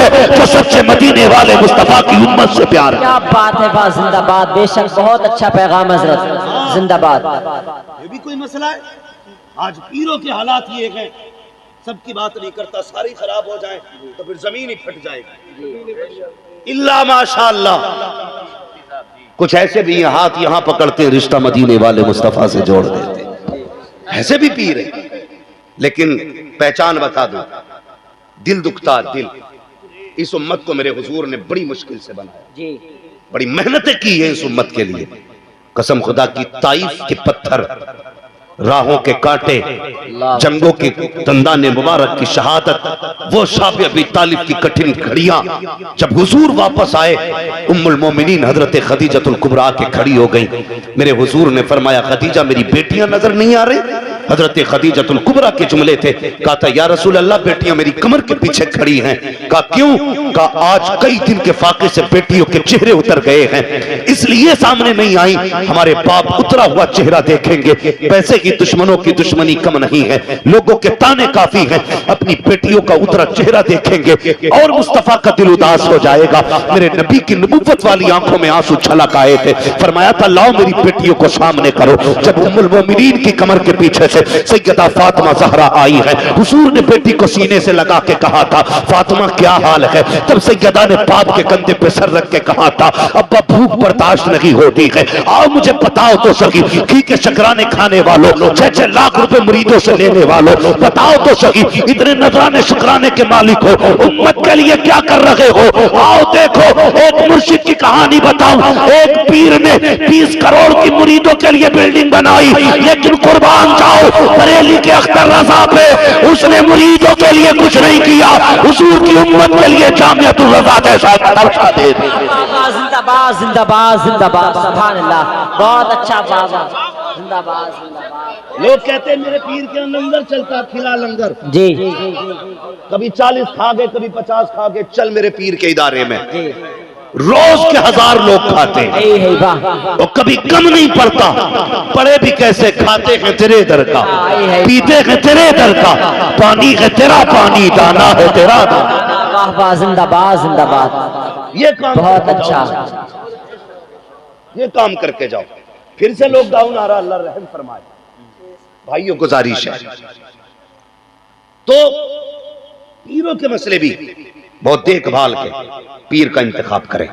है जो सच्चे मदीने वाले मुस्तफा की उम्मत से प्यार है। क्या बात है, वाह जिंदाबाद, बेशक बहुत अच्छा पैगाम हजरत, जिंदाबाद। ये भी कोई मसला है? आज पीरों के हालात ये हैं, सबकी बात नहीं करता, सारी खराब हो जाए तो फिर जमीन ही फट जाएगी। इल्ला माशाअल्लाह कुछ ऐसे भी हाथ यहां पकड़ते रिश्ता मदीने वाले मुस्तफा से जोड़ देते, ऐसे भी पीर है। लेकिन पहचान बता दो, दिल दुखता, दिल। इस उम्मत को मेरे हुजूर ने बड़ी मुश्किल से बनाया जी, बड़ी मेहनतें की है इस उम्मत के लिए। कसम खुदा की, ताइफ के पत्थर, राहों के कांटे, जंगों के दंदाने मुबारक की शहादत, वो शाफ़ी अबी तालिब की कठिन घड़ियां, जब हुजूर वापस आए, उम्मुल मोमिनीन हजरत खदीजतुल कुबरा के खड़ी हो गई। मेरे हुजूर ने फरमाया, खदीजा मेरी बेटियां नजर नहीं आ रही? हजरत खदीजतुल कुबरा के जुमले थे। कहा था, या रसूल अल्लाह, बेटियां मेरी कमर के पीछे खड़ी हैं। कहा क्यों? कहा आज कई दिन के फाके से बेटियों के चेहरे उतर गए हैं, इसलिए सामने नहीं आई। हमारे बाप उतरा हुआ चेहरा देखेंगे, पैसे की दुश्मनों की दुश्मनी कम नहीं है, लोगों के ताने काफी हैं, अपनी बेटियों का उतरा चेहरा देखेंगे और मुस्तफा का दिल उदास हो जाएगा। मेरे नबी की नबुव्वत वाली आंखों में आंसू छलक आए थे। फरमाया था, लाओ मेरी बेटियों को सामने करो। जब उम्मुल मोमिनीन की कमर के पीछे से सैयदा फातिमा ज़हरा आई है, हुजूर ने बेटी को सीने से लगा के कहा था, फातिमा क्या हाल है? तब सैयदा ने बाप के कंधे पे सर रख के कहा था, अब्बा भूख बर्दाश्त नहीं होती है, आओ मुझे बताओ तो सही, घी के शकराने खाने वालों, 6-6 लाख रुपए मुरीदों से लेने वालों, बताओ तो सही, इतने नजराने शुक्राने के मालिक हो, उम्मत के लिए क्या कर रहे हो? आओ देखो, एक मुर्शिद की कहानी बताऊं। एक पीर ने 20 करोड़ की मुरीदों के लिए बिल्डिंग बनाई, लेकिन कुर्बान जाओ बरेली के अख्तर रजा पे, उसने मुरीदों के लिए कुछ नहीं किया, हुजूर की उम्मत के लिए जामिअतुल रजा जैसा दर्जा दे दी। जिंदाबाद जिंदाबाद जिंदाबाद, सुभान अल्लाह, बहुत अच्छा बाबा, जिंदाबाद जिंदाबाद। लोग कहते हैं मेरे पीर के लंगर चलता, खिला लंगर जी, कभी 40 खा गए, कभी 50 खा गए, चल मेरे पीर के इदारे में, रोज के 1000 लोग खाते हैं और कभी कम नहीं पड़ता। पड़े भी कैसे, खाते हैं तेरे दर का, पीते हैं तेरे दर का, पानी है तेरा पानी, दाना है तेरा दाना। वाह वाह, जिंदाबाद जिंदाबाद, ये काम बहुत अच्छा, ये काम करके जाओ। फिर से लॉकडाउन आ रहा, अल्लाह रहम फरमाए। भाइयों गुजारिश है, तो पीरों के मसले भी बहुत देखभाल के पीर का इंतखाब करें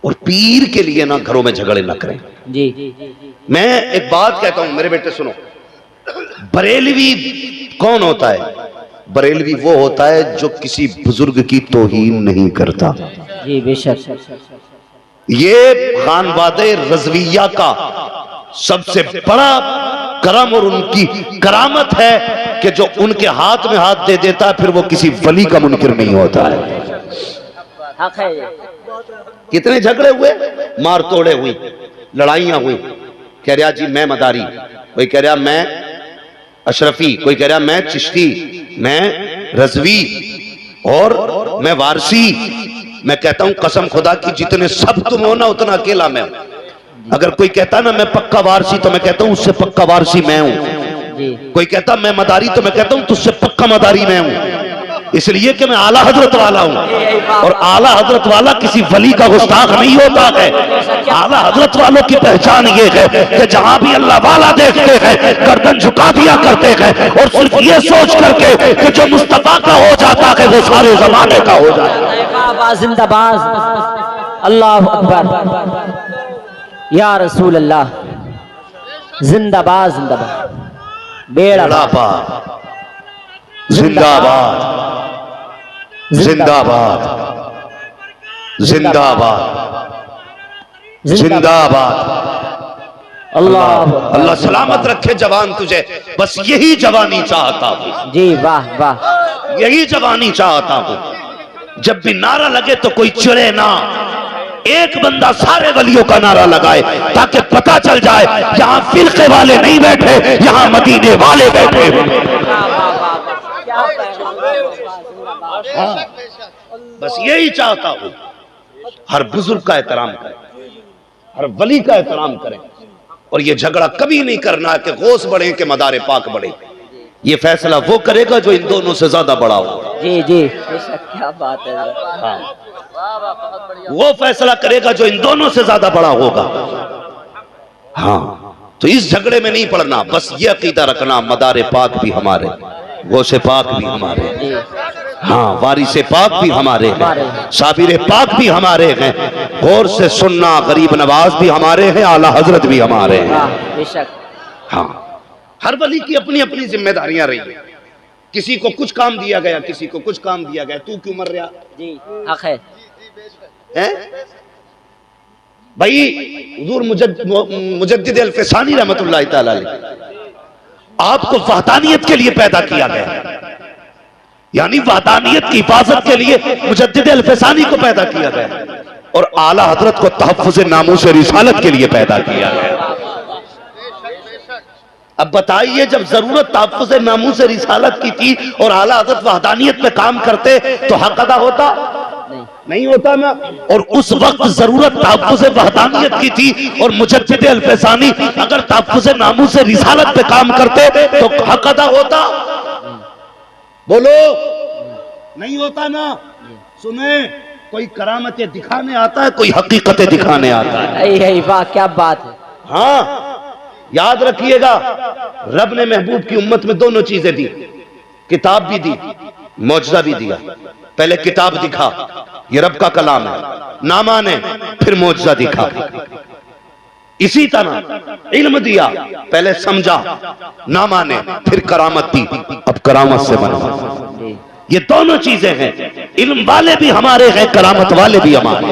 और पीर के लिए ना घरों में झगड़े ना करें जी। मैं एक बात कहता हूं मेरे बेटे सुनो, बरेलवी कौन होता है? बरेलवी वो होता है जो किसी बुजुर्ग की तौहीन नहीं करता जी, बेशक। ये खानवादे रज़विया का सबसे बड़ा करम और उनकी करामत है कि जो उनके हाथ में हाथ दे देता है फिर वो किसी वली का मुनकिर नहीं होता है। हक है। कितने झगड़े हुए, मार तोड़े हुई, लड़ाइयां हुई। कह रहा जी मैं मदारी, कोई कह रहा मैं अशरफी, कोई कह रहा मैं चिश्ती, मैं रज़वी और मैं वारसी। मैं कहता हूं कसम खुदा की, जितने सब तुम हो ना उतना अकेला मैं हूं। अगर कोई कहता ना मैं पक्का वारसी, तो मैं कहता हूं उससे पक्का वारसी मैं हूं। कोई कहता मैं मदारी, तो मैं कहता हूं तुझसे पक्का मदारी मैं हूं। इसलिए कि मैं आला हजरत वाला हूं और आला हजरत वाला किसी वली का गुस्ताख नहीं होता है। आला हजरत वालों की पहचान ये है कि जहां भी अल्लाह वाला देखते हैं गर्दन झुका दिया करते हैं और सिर्फ ये सोच करके कि जो मुस्तफा का हो जाता है वो सारे जमाने का हो जाता है। जिंदाबाद, अल्लाह अकबर, या रसूल अल्लाह, जिंदाबाद जिंदाबाद, बेड़ा पार, जिंदाबाद जिंदाबाद जिंदाबाद जिंदाबाद। अल्लाह अल्लाह सलामत रखे जवान तुझे, बस यही जवानी चाहता हूँ जी, वाह वाह, यही जवानी चाहता हूँ। जब भी नारा लगे तो कोई चिड़े ना, एक बंदा सारे वलियों का नारा लगाए ताकि पता चल जाए यहाँ फिरके वाले नहीं बैठे, यहाँ मदीने वाले बैठे। हाँ, बस यही चाहता हूं। हर बुजुर्ग का एहतराम करें, हर वली का एहतराम करें और ये झगड़ा कभी नहीं करना कि गौस बढ़े कि मदारे पाक बढ़े। ये फैसला वो करेगा जो इन दोनों से ज्यादा बड़ा हो। जी जी बेशक, क्या बात है। हाँ, वो फैसला करेगा जो इन दोनों से ज्यादा बड़ा होगा। हाँ, तो इस झगड़े में नहीं पड़ना, बस ये अकीदा रखना मदारे पाक भी हमारे, गोशे पाक भी हमारे, हाँ वारिसे पाक भी हमारे हैं, साबिर पाक भी हमारे हैं, गौर से सुनना गरीब नवाज भी हमारे हैं, आला हजरत भी हमारे हैं। बेशक। हाँ, हर वली की अपनी अपनी जिम्मेदारियां रही हैं। किसी को कुछ काम दिया गया, किसी को कुछ काम दिया गया, तू क्यों मर रहा जी? हक है भाई। हुजूर मुजद्दिद अल-फ़सानी रहमतुल्लाह तआला अलैह आपको वहदानियत के लिए पैदा किया गया, यानी वहदानियत की हिफाजत के लिए मुजद्दिद अल-फ़सानी को पैदा किया गया, और आला हजरत को तहफ़्फ़ुज़ नामूस रिसालत के लिए पैदा किया गया। अब बताइए, जब जरूरत तहफ़्फ़ुज़ नामूस रिसालत की थी और आला हजरत वहदानियत में काम करते तो हक अदा होता? नहीं होता ना। और उस वक्त जरूरत तहफ़्फ़ुज़ वहदानियत की थी और मुजद्दिद अल-फ़सानी अगर तहफ़्फ़ुज़ नामूस रिसालत पे काम करते तो हक अदा होता? बोलो, नहीं होता ना। सुने, कोई करामतें दिखाने आता है, कोई हकीकतें दिखाने आता है। वाह, क्या बात है। हाँ, याद रखिएगा, रब ने महबूब की उम्मत में दोनों चीजें दी, किताब भी दी, मौजज़ा भी दिया। पहले किताब दिखा, ये रब का कलाम है, ना माने फिर मौजज़ा दिखा। इसी तरह इल्म दिया, पहले समझा, ना माने फिर करामत दी, अब करामत से बना। ये दोनों चीजें हैं, इल्म वाले भी हमारे हैं, करामत वाले भी हमारे।